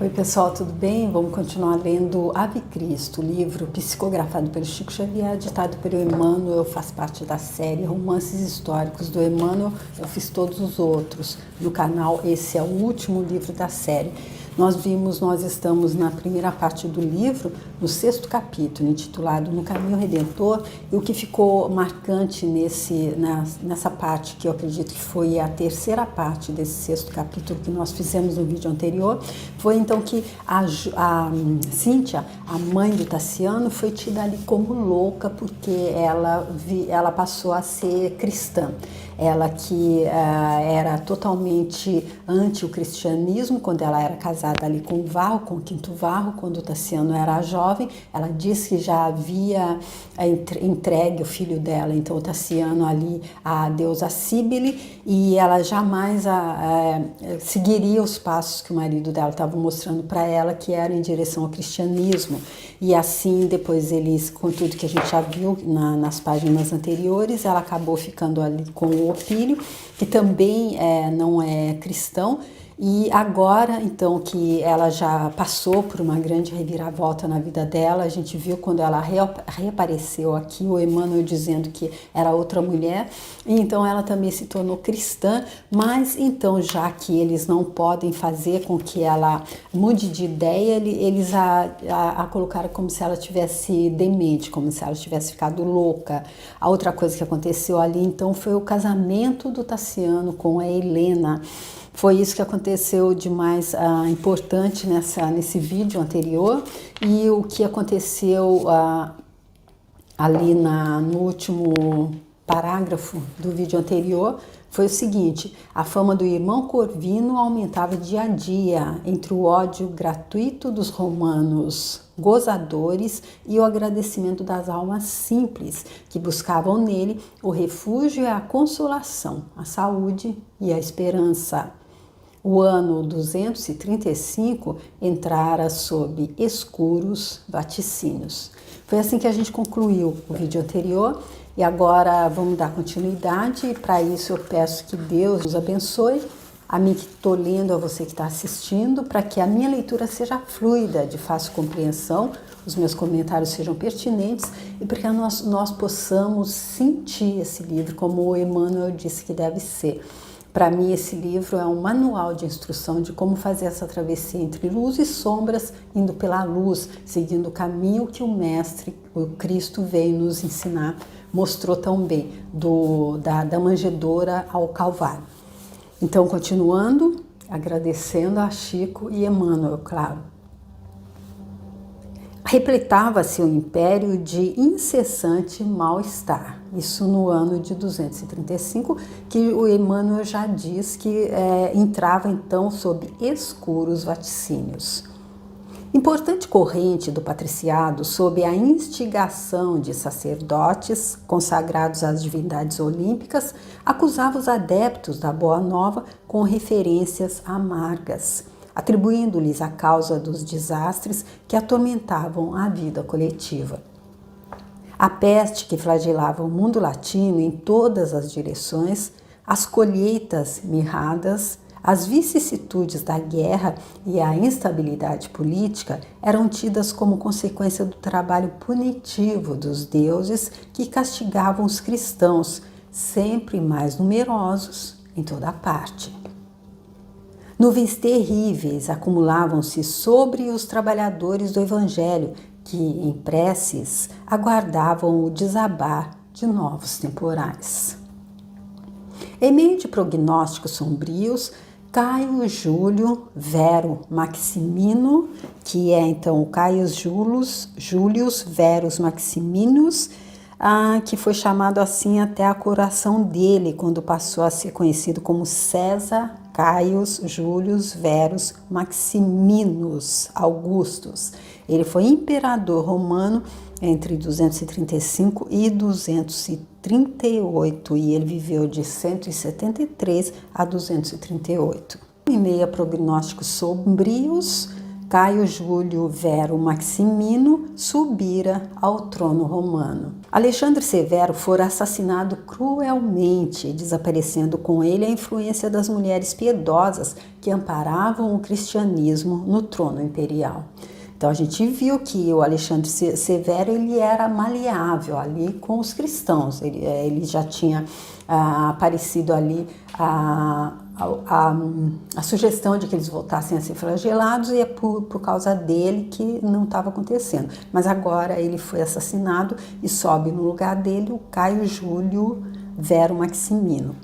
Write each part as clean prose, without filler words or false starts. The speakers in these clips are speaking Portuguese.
Oi pessoal, tudo bem? Vamos continuar lendo Ave Cristo, livro psicografado pelo Chico Xavier, ditado pelo Emmanuel. Eu faço parte da série Romances Históricos do Emmanuel. Eu fiz todos os outros no canal. Esse é o último livro da série. Nós estamos na primeira parte do livro, no 6º capítulo, intitulado No Caminho Redentor, e o que ficou marcante nessa parte, que eu acredito que foi a terceira parte desse 6º capítulo que nós fizemos no vídeo anterior, foi então que a Cíntia, a mãe do Tassiano, foi tida ali como louca porque ela passou a ser cristã. Ela que era totalmente anti o cristianismo quando ela era casada ali com o Varro, com o Quinto Varro, quando o Tassiano era jovem. Ela disse que já havia entregue o filho dela, então o Tassiano ali, a deusa Cíbele, e ela jamais seguiria os passos que o marido dela estava mostrando para ela, que era em direção ao cristianismo. E assim, depois eles, com tudo que a gente já viu nas páginas anteriores, ela acabou ficando ali com o Opílio, que também não é cristão. E agora, então, que ela já passou por uma grande reviravolta na vida dela, a gente viu quando ela reapareceu aqui, o Emmanuel dizendo que era outra mulher, e então ela também se tornou cristã, mas então, já que eles não podem fazer com que ela mude de ideia, eles a colocaram como se ela tivesse demente, como se ela tivesse ficado louca. A outra coisa que aconteceu ali, então, foi o casamento do Tassiano com a Helena. Foi isso que aconteceu de mais importante nesse vídeo anterior, e o que aconteceu ali no último parágrafo do vídeo anterior foi o seguinte: a fama do irmão Corvino aumentava dia a dia entre o ódio gratuito dos romanos gozadores e o agradecimento das almas simples que buscavam nele o refúgio e a consolação, a saúde e a esperança. O ano 235 entrara sob escuros vaticínios. Foi assim que a gente concluiu o vídeo anterior, e agora vamos dar continuidade, e para isso eu peço que Deus nos abençoe, a mim que estou lendo, a você que está assistindo, para que a minha leitura seja fluida, de fácil compreensão, os meus comentários sejam pertinentes, e para que nós possamos sentir esse livro como o Emmanuel disse que deve ser. Para mim, esse livro é um manual de instrução de como fazer essa travessia entre luz e sombras, indo pela luz, seguindo o caminho que o Mestre, o Cristo, veio nos ensinar, mostrou tão bem, da manjedoura ao Calvário. Então, continuando, agradecendo a Chico e Emmanuel, claro. Repletava-se o império de incessante mal-estar. Isso no ano de 235, que o Emmanuel já diz que entrava então sob escuros vaticínios. Importante corrente do patriciado, sob a instigação de sacerdotes consagrados às divindades olímpicas, acusava os adeptos da Boa Nova com referências amargas, atribuindo-lhes a causa dos desastres que atormentavam a vida coletiva. A peste que flagelava o mundo latino em todas as direções, as colheitas mirradas, as vicissitudes da guerra e a instabilidade política eram tidas como consequência do trabalho punitivo dos deuses que castigavam os cristãos, sempre mais numerosos em toda a parte. Nuvens terríveis acumulavam-se sobre os trabalhadores do Evangelho, que, em preces, aguardavam o desabar de novos temporais. Em meio de prognósticos sombrios, Caio Júlio Vero Maximino, que é então o Caio Július Verus Maximinus, que foi chamado assim até a coroação dele, quando passou a ser conhecido como César Caius Július Verus Maximinus Augustus. Ele foi imperador romano entre 235 e 238, e ele viveu de 173 a 238. Em meio a prognósticos sombrios, Caio Júlio Vero Maximino subira ao trono romano. Alexandre Severo fora assassinado cruelmente, desaparecendo com ele a influência das mulheres piedosas que amparavam o cristianismo no trono imperial. Então a gente viu que o Alexandre Severo ele era maleável ali com os cristãos, ele já tinha aparecido ali a sugestão de que eles voltassem a ser flagelados e é por causa dele que não estava acontecendo. Mas agora ele foi assassinado e sobe no lugar dele o Caio Júlio Vero Maximino.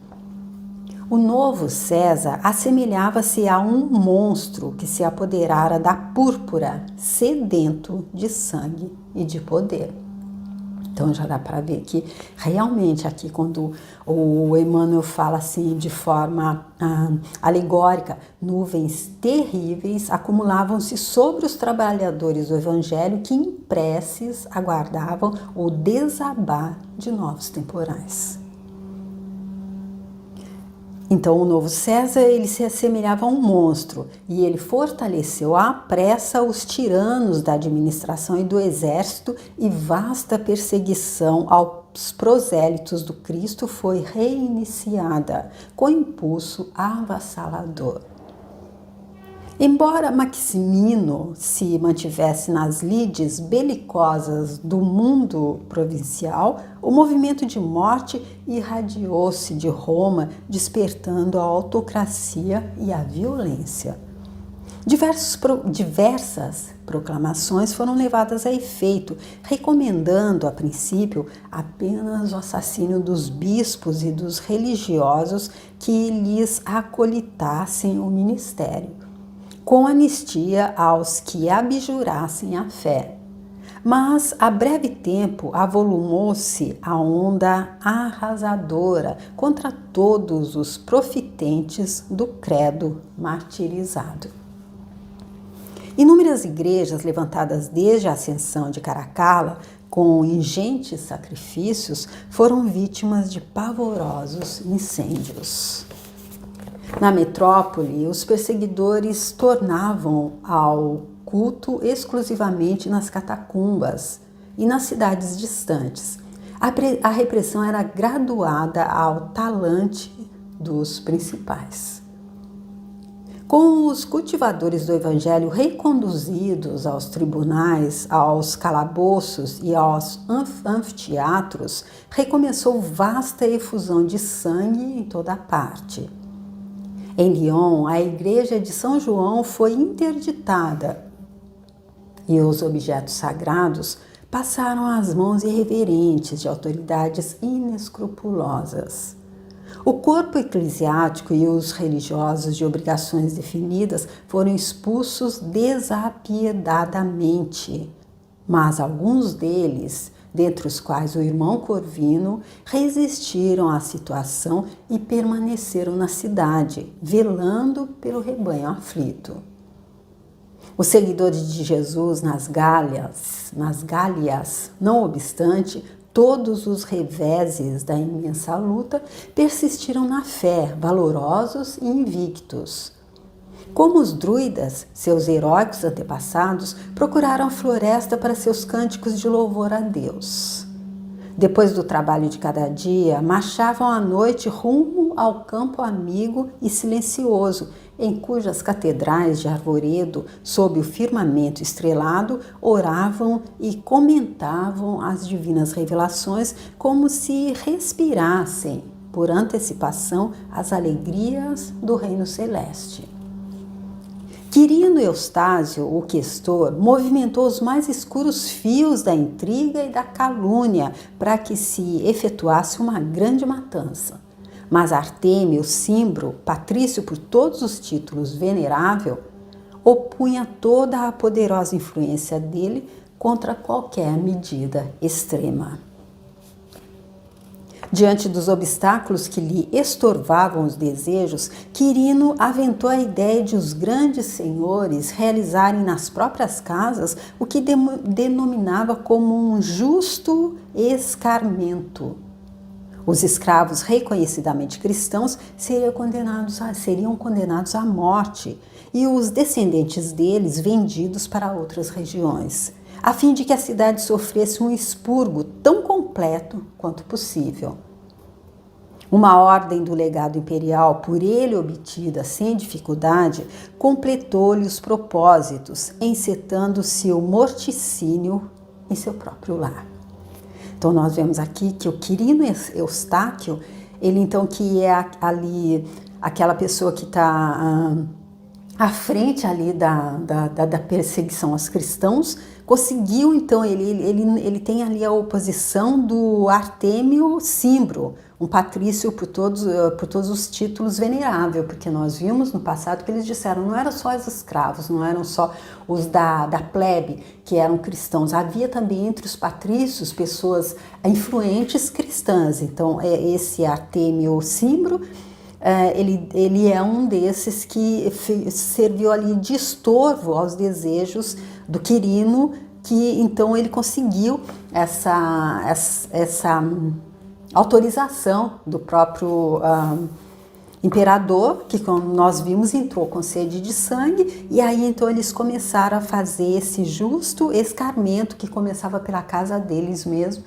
O novo César assemelhava-se a um monstro que se apoderara da púrpura, sedento de sangue e de poder. Então já dá para ver que realmente aqui quando o Emmanuel fala assim de forma alegórica, nuvens terríveis acumulavam-se sobre os trabalhadores do Evangelho que em preces aguardavam o desabar de novos temporais. Então o novo César ele se assemelhava a um monstro e ele fortaleceu à pressa os tiranos da administração e do exército e vasta perseguição aos prosélitos do Cristo foi reiniciada com impulso avassalador. Embora Maximino se mantivesse nas lides belicosas do mundo provincial, o movimento de morte irradiou-se de Roma, despertando a autocracia e a violência. Diversas proclamações foram levadas a efeito, recomendando, a princípio, apenas o assassínio dos bispos e dos religiosos que lhes acolitassem o ministério, com anistia aos que abjurassem a fé. Mas, a breve tempo, avolumou-se a onda arrasadora contra todos os profitentes do credo martirizado. Inúmeras igrejas levantadas desde a ascensão de Caracalla, com ingentes sacrifícios, foram vítimas de pavorosos incêndios. Na metrópole, os perseguidores tornavam ao culto exclusivamente nas catacumbas e nas cidades distantes. A repressão era graduada ao talante dos principais. Com os cultivadores do Evangelho reconduzidos aos tribunais, aos calabouços e aos anfiteatros, recomeçou vasta efusão de sangue em toda parte. Em Lyon, a igreja de São João foi interditada e os objetos sagrados passaram às mãos irreverentes de autoridades inescrupulosas. O corpo eclesiástico e os religiosos de obrigações definidas foram expulsos desapiedadamente, mas alguns deles, dentre os quais o irmão Corvino, resistiram à situação e permaneceram na cidade, velando pelo rebanho aflito. Os seguidores de Jesus nas Gálias, não obstante todos os reveses da imensa luta, persistiram na fé, valorosos e invictos. Como os druidas, seus heróicos antepassados, procuraram a floresta para seus cânticos de louvor a Deus. Depois do trabalho de cada dia, marchavam à noite rumo ao campo amigo e silencioso, em cujas catedrais de arvoredo, sob o firmamento estrelado, oravam e comentavam as divinas revelações como se respirassem, por antecipação, as alegrias do reino celeste. Quirino Eustáquio, o questor, movimentou os mais escuros fios da intriga e da calúnia para que se efetuasse uma grande matança. Mas Artêmio Cimbro, patrício por todos os títulos venerável, opunha toda a poderosa influência dele contra qualquer medida extrema. Diante dos obstáculos que lhe estorvavam os desejos, Quirino aventou a ideia de os grandes senhores realizarem nas próprias casas o que denominava como um justo escarmento. Os escravos reconhecidamente cristãos seriam condenados à morte e os descendentes deles vendidos para outras regiões, a fim de que a cidade sofresse um expurgo tão completo quanto possível. Uma ordem do legado imperial, por ele obtida sem dificuldade, completou-lhe os propósitos, encetando-se o morticínio em seu próprio lar. Então nós vemos aqui que o Quirino Eustáquio, ele então que é ali aquela pessoa que está à frente ali da perseguição aos cristãos, conseguiu então, ele tem ali a oposição do Artêmio Cimbro, um patrício por todos os títulos venerável, porque nós vimos no passado que eles disseram, não eram só os escravos, não eram só os da plebe que eram cristãos, havia também entre os patrícios pessoas influentes cristãs. Então esse Artêmio Cimbro, ele é um desses que serviu ali de estorvo aos desejos do Quirino, que então ele conseguiu essa autorização do próprio imperador, que como nós vimos entrou com sede de sangue, e aí então eles começaram a fazer esse justo escarmento que começava pela casa deles mesmo,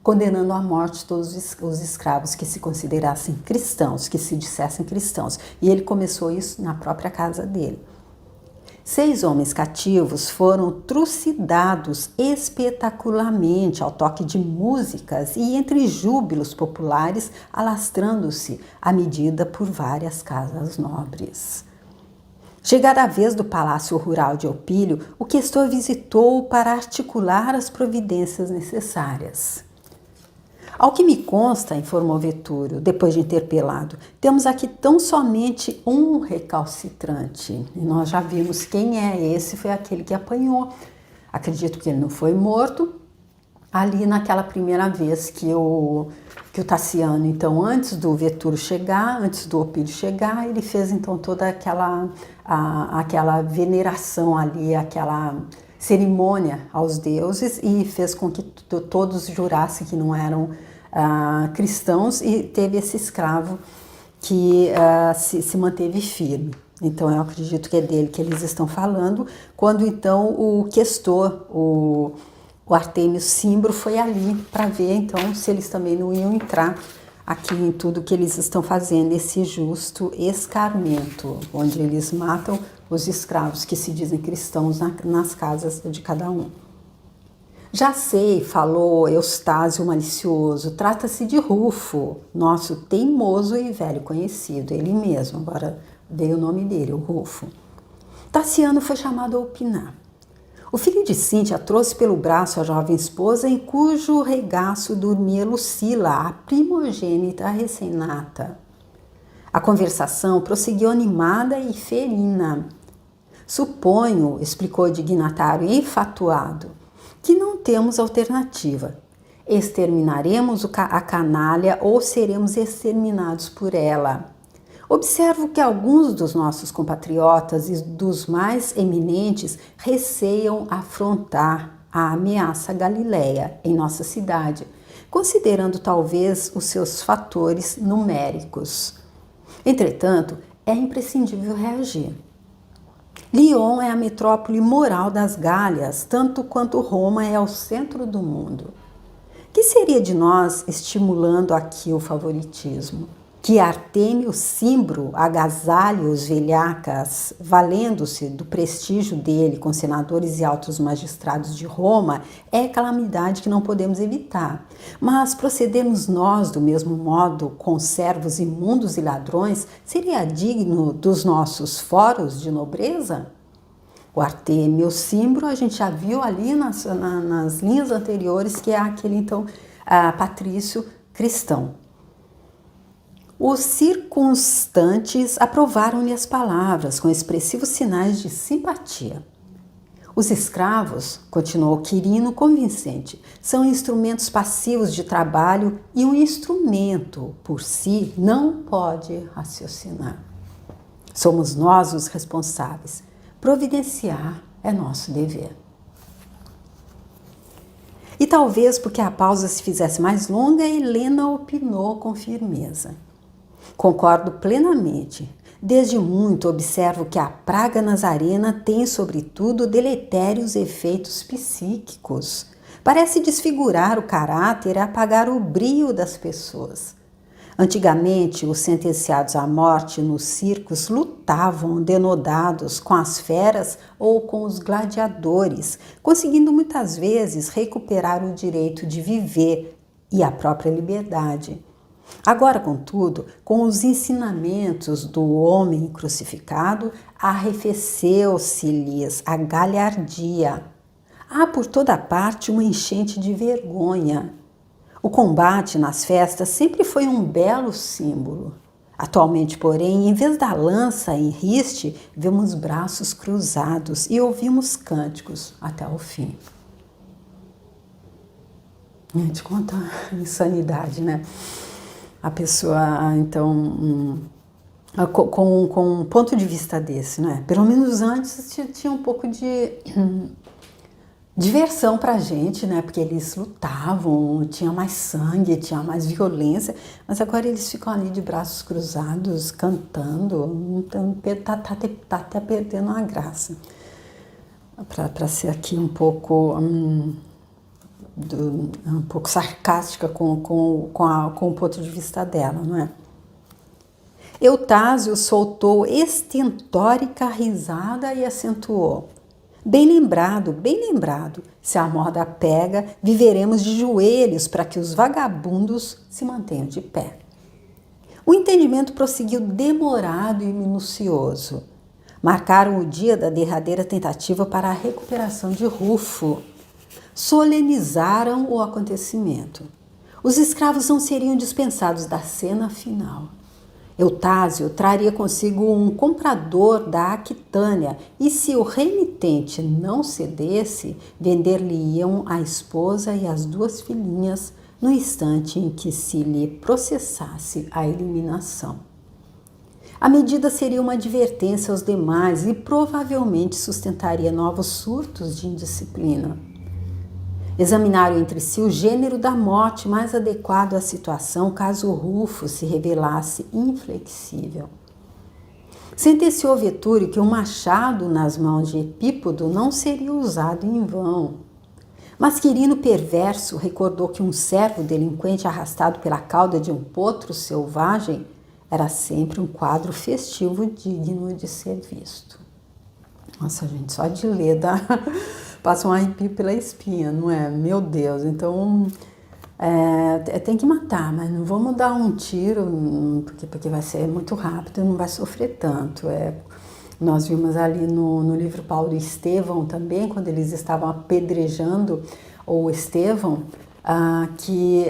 condenando à morte todos os escravos que se considerassem cristãos, que se dissessem cristãos. E ele começou isso na própria casa dele. 6 homens cativos foram trucidados espetacularmente ao toque de músicas e entre júbilos populares, alastrando-se à medida por várias casas nobres. Chegada a vez do palácio rural de Eupílio, o questor visitou-o para articular as providências necessárias. Ao que me consta, informou Vetúrio, depois de interpelado, temos aqui tão somente um recalcitrante. E nós já vimos quem é esse, foi aquele que apanhou. Acredito que ele não foi morto ali naquela primeira vez que o Tassiano, então antes do Vetúrio chegar, antes do Eupílio chegar, ele fez então toda aquela veneração ali, aquela cerimônia aos deuses e fez com que todos jurassem que não eram cristãos, e teve esse escravo que se manteve firme. Então eu acredito que é dele que eles estão falando, quando então o questor, o Artêmio Cimbro, foi ali para ver então se eles também não iam entrar aqui em tudo que eles estão fazendo, esse justo escarmento, onde eles matam os escravos que se dizem cristãos nas casas de cada um. Já sei, falou Eustáquio malicioso, trata-se de Rufo, nosso teimoso e velho conhecido, ele mesmo, agora veio o nome dele, o Rufo. Tassiano foi chamado a opinar. O filho de Cíntia trouxe pelo braço a jovem esposa, em cujo regaço dormia Lucila, a primogênita recém-nata. A conversação prosseguiu animada e ferina. Suponho, explicou o dignatário enfatuado, que não temos alternativa. Exterminaremos a canalha ou seremos exterminados por ela. Observo que alguns dos nossos compatriotas e dos mais eminentes receiam afrontar a ameaça galileia em nossa cidade, considerando talvez os seus fatores numéricos. Entretanto, é imprescindível reagir. Lyon é a metrópole moral das Gálias, tanto quanto Roma é o centro do mundo. Que seria de nós estimulando aqui o favoritismo? Que Artêmio Cimbro agasalhe os velhacas, valendo-se do prestígio dele com senadores e altos magistrados de Roma, é calamidade que não podemos evitar. Mas procedermos nós do mesmo modo com servos imundos e ladrões, seria digno dos nossos fóruns de nobreza? O Artêmio Cimbro a gente já viu ali nas linhas anteriores, que é aquele então patrício cristão. Os circunstantes aprovaram-lhe as palavras com expressivos sinais de simpatia. Os escravos, continuou Quirino convincente, são instrumentos passivos de trabalho e um instrumento, por si, não pode raciocinar. Somos nós os responsáveis. Providenciar é nosso dever. E talvez porque a pausa se fizesse mais longa, Helena opinou com firmeza. Concordo plenamente. Desde muito observo que a praga nazarena tem, sobretudo, deletérios efeitos psíquicos. Parece desfigurar o caráter e apagar o brio das pessoas. Antigamente, os sentenciados à morte nos circos lutavam denodados com as feras ou com os gladiadores, conseguindo muitas vezes recuperar o direito de viver e a própria liberdade. Agora, contudo, com os ensinamentos do homem crucificado, arrefeceu-se-lhes a galhardia. Há por toda parte uma enchente de vergonha. O combate nas festas sempre foi um belo símbolo. Atualmente, porém, em vez da lança em riste, vemos braços cruzados e ouvimos cânticos até o fim. Gente, quanta insanidade, né? A pessoa, então, com um ponto de vista desse, né? Pelo menos antes tinha um pouco de diversão pra gente, né? Porque eles lutavam, tinha mais sangue, tinha mais violência, mas agora eles ficam ali de braços cruzados, cantando, então tá até perdendo a graça. Para ser aqui um pouco sarcástica com o ponto de vista dela, não é? Eutásio soltou estentórica risada e acentuou: bem lembrado, se a moda pega, viveremos de joelhos para que os vagabundos se mantenham de pé. O entendimento prosseguiu demorado e minucioso. Marcaram o dia da derradeira tentativa para a recuperação de Rufo. Solenizaram o acontecimento. Os escravos não seriam dispensados da cena final. Eutásio traria consigo um comprador da Aquitânia e, se o remitente não cedesse, vender-lhe-iam a esposa e as 2 filhinhas no instante em que se lhe processasse a eliminação. A medida seria uma advertência aos demais e provavelmente sustentaria novos surtos de indisciplina. Examinaram entre si o gênero da morte mais adequado à situação caso Rufo se revelasse inflexível. Sentenciou Vetúrio que um machado nas mãos de Epípodo não seria usado em vão. Mas Quirino perverso recordou que um servo delinquente arrastado pela cauda de um potro selvagem era sempre um quadro festivo digno de ser visto. Nossa, gente, só de ler passa um arrepio pela espinha, não é? Meu Deus, então tem que matar, mas não vamos dar um tiro, porque vai ser muito rápido e não vai sofrer tanto. Nós vimos ali no livro Paulo e Estevão também, quando eles estavam apedrejando o Estevão, que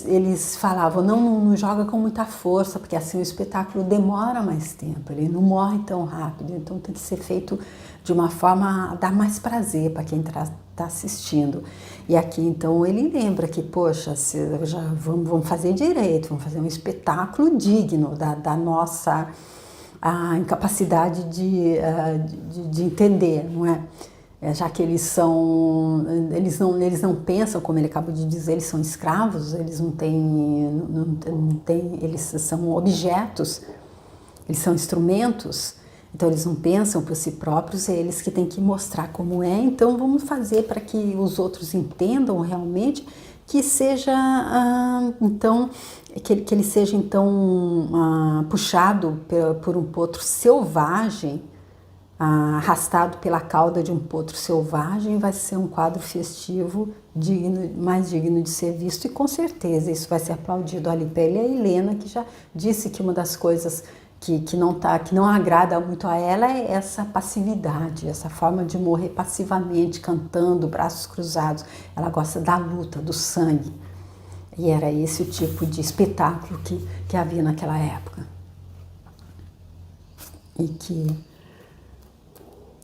eles falavam, não joga com muita força, porque assim o espetáculo demora mais tempo, ele não morre tão rápido, então tem que ser feito de uma forma a dar mais prazer para quem está assistindo. E aqui então ele lembra que, poxa, vamos fazer direito, vamos fazer um espetáculo digno da nossa incapacidade de entender, não é? Já que eles não pensam, como ele acabou de dizer, eles são escravos, eles não têm, eles são objetos, eles são instrumentos, então eles não pensam por si próprios, é eles que têm que mostrar como é, então vamos fazer para que os outros entendam realmente que seja, então, que ele seja então puxado por um potro selvagem, arrastado pela cauda de um potro selvagem, vai ser um quadro festivo mais digno de ser visto, e com certeza isso vai ser aplaudido ali pela Helena, que já disse que uma das coisas que não agrada muito a ela é essa passividade, essa forma de morrer passivamente, cantando, braços cruzados. Ela gosta da luta, do sangue, e era esse o tipo de espetáculo que havia naquela época. E que,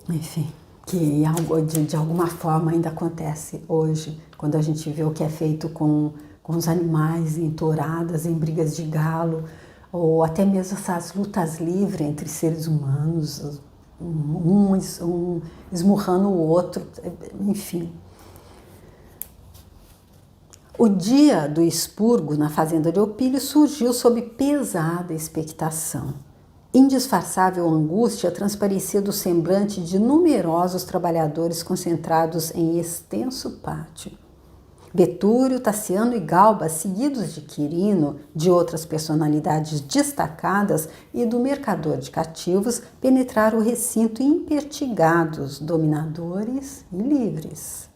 enfim, que de alguma forma ainda acontece hoje, quando a gente vê o que é feito com os animais em touradas, em brigas de galo, ou até mesmo essas lutas livres entre seres humanos, um esmurrando o outro, enfim. O dia do expurgo na fazenda de Opílio surgiu sob pesada expectação. Indisfarçável angústia transparecia do semblante de numerosos trabalhadores concentrados em extenso pátio. Betúrio, Tassiano e Galba, seguidos de Quirino, de outras personalidades destacadas e do mercador de cativos, penetraram o recinto impertigados, dominadores e livres.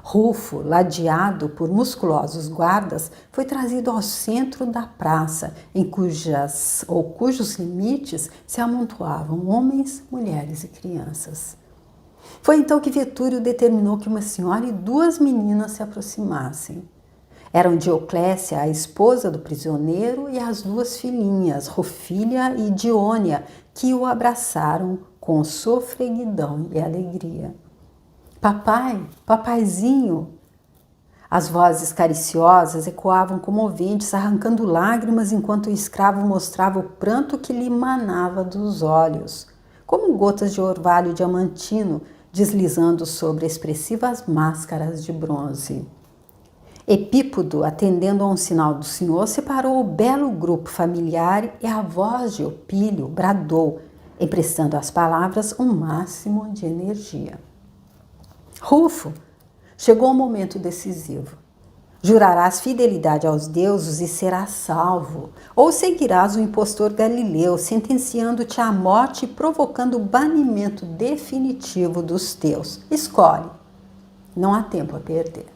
Rufo, ladeado por musculosos guardas, foi trazido ao centro da praça, em cujos limites se amontoavam homens, mulheres e crianças. Foi então que Vetúrio determinou que uma senhora e 2 meninas se aproximassem. Eram Dioclécia, a esposa do prisioneiro, e as 2 filhinhas, Rufília e Diônia, que o abraçaram com sofreguidão e alegria. Papai, papaizinho! As vozes cariciosas ecoavam comoventes, arrancando lágrimas enquanto o escravo mostrava o pranto que lhe manava dos olhos, como gotas de orvalho diamantino deslizando sobre expressivas máscaras de bronze. Epípodo, atendendo a um sinal do senhor, separou o belo grupo familiar e a voz de Opílio bradou, emprestando às palavras um máximo de energia. Rufo, chegou o momento decisivo. Jurarás fidelidade aos deuses e serás salvo, ou seguirás o impostor Galileu, sentenciando-te à morte e provocando o banimento definitivo dos teus. Escolhe, não há tempo a perder.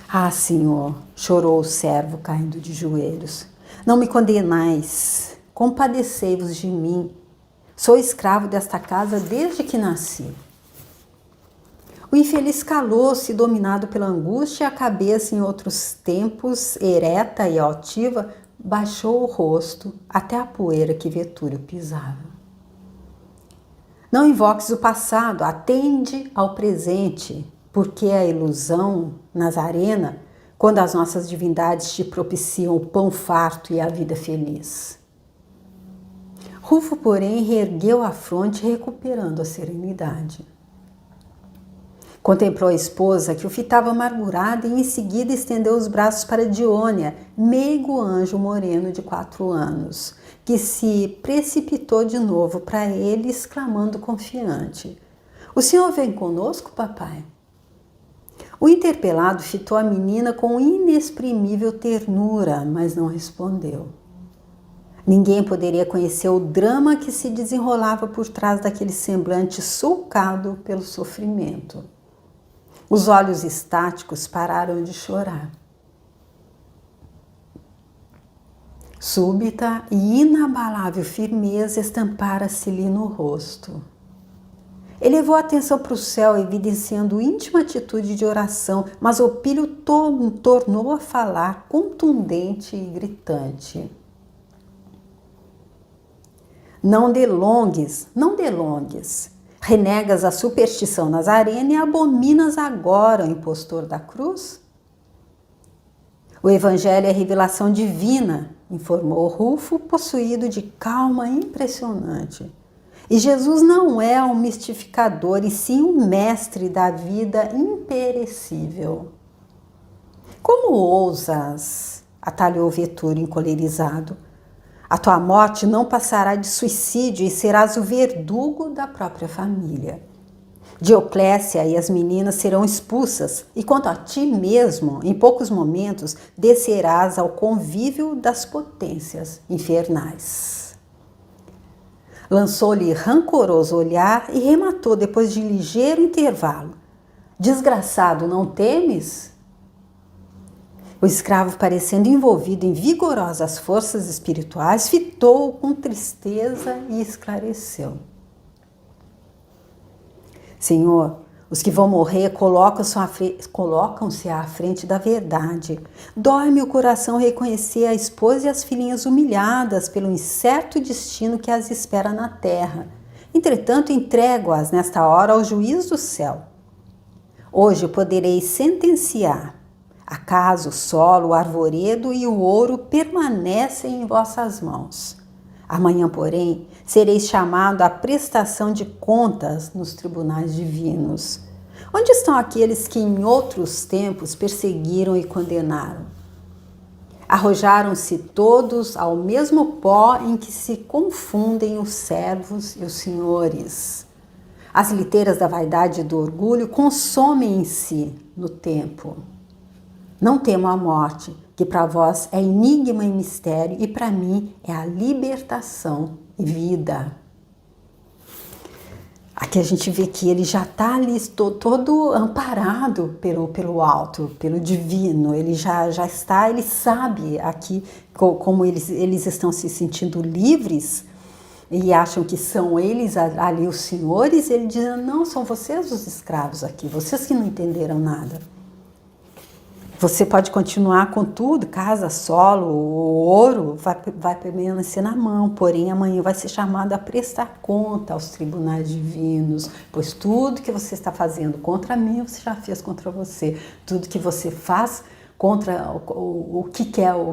Ah, Senhor, chorou o servo caindo de joelhos, não me condenais, compadecei-vos de mim. Sou escravo desta casa desde que nasci. O infeliz calou-se, dominado pela angústia, e a cabeça, em outros tempos, ereta e altiva, baixou o rosto até a poeira que Vetúrio pisava. Não invoques o passado, atende ao presente, porque a ilusão, Nazarena, quando as nossas divindades te propiciam o pão farto e a vida feliz. Rufo, porém, reergueu a fronte, recuperando a serenidade. Contemplou a esposa, que o fitava amargurada, e em seguida estendeu os braços para Diônia, meigo anjo moreno de 4 anos, que se precipitou de novo para ele, exclamando confiante: "O senhor vem conosco, papai?" O interpelado fitou a menina com inexprimível ternura, mas não respondeu. Ninguém poderia conhecer o drama que se desenrolava por trás daquele semblante sulcado pelo sofrimento. Os olhos estáticos pararam de chorar. Súbita e inabalável firmeza estampara-se-lhe no rosto. Elevou a atenção para o céu, evidenciando íntima atitude de oração, mas Opílio tornou a falar, contundente e gritante. Não delongues, não delongues. Renegas a superstição nazarena e abominas agora o impostor da cruz? O evangelho é revelação divina, informou Rufo, possuído de calma impressionante. E Jesus não é um mistificador, e sim um mestre da vida imperecível. Como ousas? Atalhou Vetúrio encolerizado. A tua morte não passará de suicídio e serás o verdugo da própria família. Dioclécia e as meninas serão expulsas, e quanto a ti mesmo, em poucos momentos, descerás ao convívio das potências infernais. Lançou-lhe rancoroso olhar e rematou depois de ligeiro intervalo: Desgraçado, não temes? O escravo, parecendo envolvido em vigorosas forças espirituais, fitou-o com tristeza e esclareceu: Senhor, os que vão morrer colocam-se à frente da verdade. Dói-me o coração reconhecer a esposa e as filhinhas humilhadas pelo incerto destino que as espera na terra. Entretanto, entrego-as nesta hora ao juiz do céu. Hoje poderei sentenciar. Acaso o solo, o arvoredo e o ouro permanecem em vossas mãos. Amanhã, porém, sereis chamado à prestação de contas nos tribunais divinos. Onde estão aqueles que em outros tempos perseguiram e condenaram? Arrojaram-se todos ao mesmo pó em que se confundem os servos e os senhores. As liteiras da vaidade e do orgulho consomem-se no tempo. Não temo a morte, que para vós é enigma e mistério, e para mim é a libertação e vida. Aqui a gente vê que ele já está ali todo amparado pelo alto, pelo divino. Ele já está, ele sabe aqui como eles estão se sentindo livres e acham que são eles ali os senhores. Ele diz, não, são vocês os escravos aqui, vocês que não entenderam nada. Você pode continuar com tudo, casa, solo, ouro, vai permanecer na mão, porém amanhã vai ser chamado a prestar conta aos tribunais divinos, pois tudo que você está fazendo contra mim, você já fez contra você. Tudo que você faz contra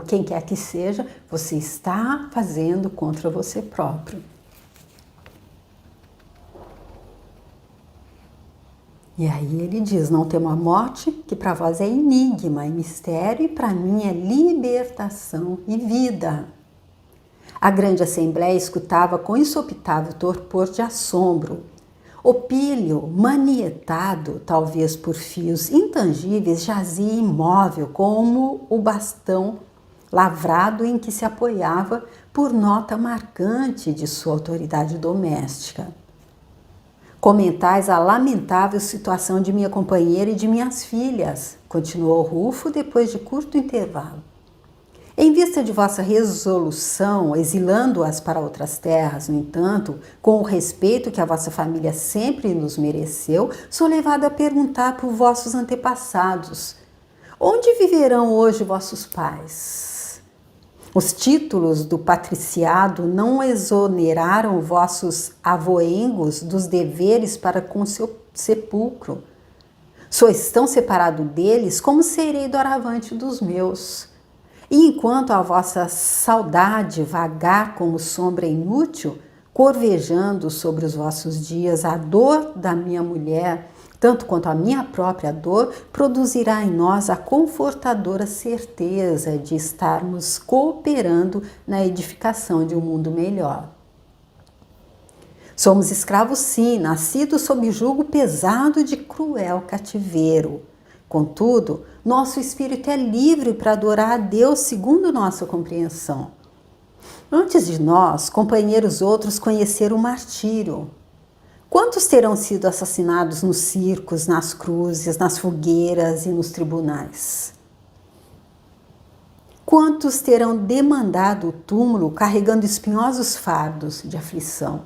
quem quer que seja, você está fazendo contra você próprio. E aí ele diz, não temo a morte, que para vós é enigma e mistério, e para mim é libertação e vida. A grande assembleia escutava com insopitável torpor de assombro. Opílio, manietado, talvez por fios intangíveis, jazia imóvel, como o bastão lavrado em que se apoiava por nota marcante de sua autoridade doméstica. Comentais a lamentável situação de minha companheira e de minhas filhas, continuou Rufo depois de curto intervalo. Em vista de vossa resolução, exilando-as para outras terras, no entanto, com o respeito que a vossa família sempre nos mereceu, sou levada a perguntar por vossos antepassados: onde viverão hoje vossos pais? Os títulos do patriciado não exoneraram vossos avoengos dos deveres para com seu sepulcro. Sois tão separado deles como serei doravante dos meus. E enquanto a vossa saudade vagar como sombra inútil, corvejando sobre os vossos dias a dor da minha mulher, tanto quanto a minha própria dor, produzirá em nós a confortadora certeza de estarmos cooperando na edificação de um mundo melhor. Somos escravos, sim, nascidos sob jugo pesado de cruel cativeiro. Contudo, nosso espírito é livre para adorar a Deus segundo nossa compreensão. Antes de nós, companheiros outros conheceram o martírio. Quantos terão sido assassinados nos circos, nas cruzes, nas fogueiras e nos tribunais? Quantos terão demandado o túmulo carregando espinhosos fardos de aflição?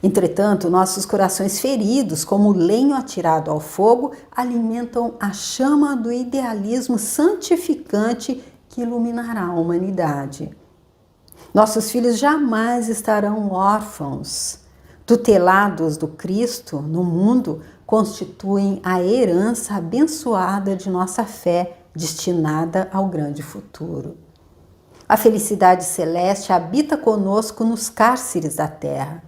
Entretanto, nossos corações feridos, como lenho atirado ao fogo, alimentam a chama do idealismo santificante que iluminará a humanidade. Nossos filhos jamais estarão órfãos. Tutelados do Cristo no mundo, constituem a herança abençoada de nossa fé, destinada ao grande futuro. A felicidade celeste habita conosco nos cárceres da terra.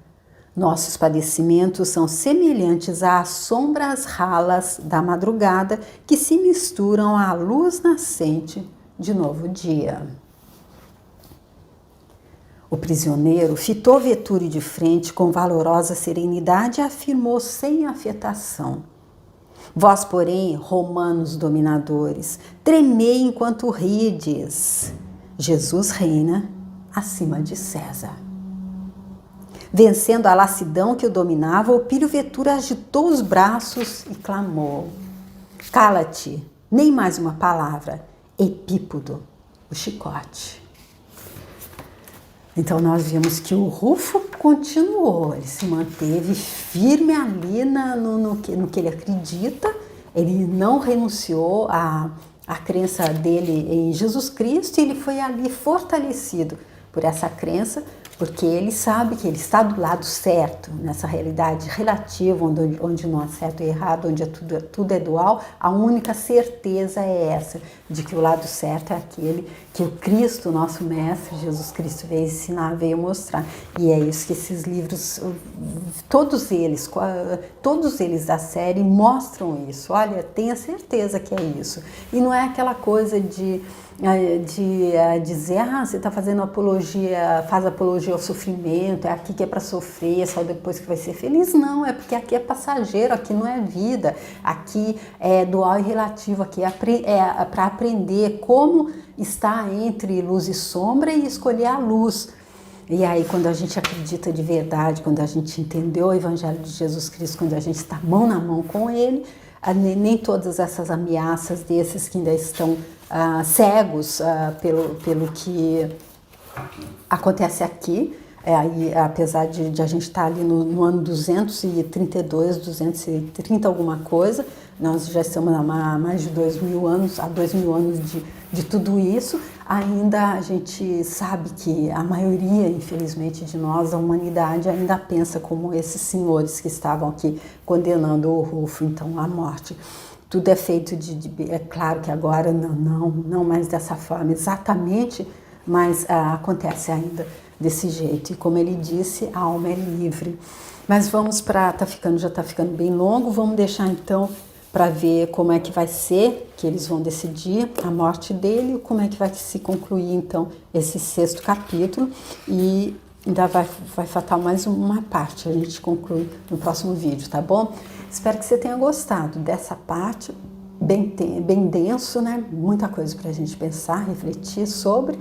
Nossos padecimentos são semelhantes às sombras ralas da madrugada que se misturam à luz nascente de novo dia. O prisioneiro fitou Vetúrio de frente com valorosa serenidade e afirmou sem afetação: vós, porém, romanos dominadores, tremei enquanto rides. Jesus reina acima de César. Vencendo a lassidão que o dominava, Opílio Vetúrio agitou os braços e clamou: cala-te, nem mais uma palavra, Epípodo, o chicote. Então nós vimos que o Rufo continuou, ele se manteve firme ali no que ele acredita, ele não renunciou à crença dele em Jesus Cristo, e ele foi ali fortalecido por essa crença porque ele sabe que ele está do lado certo, nessa realidade relativa, onde não há certo e errado, onde tudo é dual. A única certeza é essa, de que o lado certo é aquele que o Cristo, nosso Mestre, Jesus Cristo, veio ensinar, veio mostrar. E é isso que esses livros, todos eles da série mostram isso. Olha, tenha certeza que é isso. E não é aquela coisa de dizer, você está fazendo apologia, faz apologia ao sofrimento, é aqui que é para sofrer, é só depois que vai ser feliz. Não, é porque aqui é passageiro, aqui não é vida, aqui é dual e relativo, aqui é para aprender como estar entre luz e sombra e escolher a luz. E aí, quando a gente acredita de verdade, quando a gente entendeu o Evangelho de Jesus Cristo, quando a gente está mão na mão com Ele, nem todas essas ameaças desses que ainda estão cegos pelo que acontece aqui, apesar de a gente estar ali no ano 232, 230 alguma coisa, nós já estamos há mais de 2.000 anos, há 2.000 anos de tudo isso, ainda a gente sabe que a maioria, infelizmente, de nós, a humanidade, ainda pensa como esses senhores que estavam aqui condenando o Rufo, então, à morte. Tudo é feito é claro que agora não mais dessa forma exatamente, mas acontece ainda desse jeito. E como ele disse, a alma é livre. Mas vamos já está ficando bem longo, vamos deixar então para ver como é que vai ser, que eles vão decidir a morte dele, como é que vai se concluir então esse 6º capítulo, e ainda vai faltar mais uma parte, a gente conclui no próximo vídeo, tá bom? Espero que você tenha gostado dessa parte, bem denso, né? Muita coisa para a gente pensar, refletir sobre.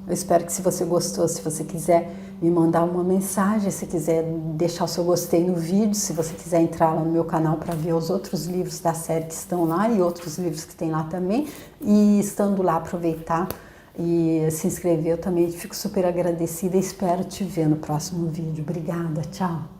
Eu espero que, se você gostou, se você quiser me mandar uma mensagem, se quiser deixar o seu gostei no vídeo, se você quiser entrar lá no meu canal para ver os outros livros da série que estão lá e outros livros que tem lá também, e estando lá aproveitar e se inscrever, eu também fico super agradecida e espero te ver no próximo vídeo. Obrigada, tchau!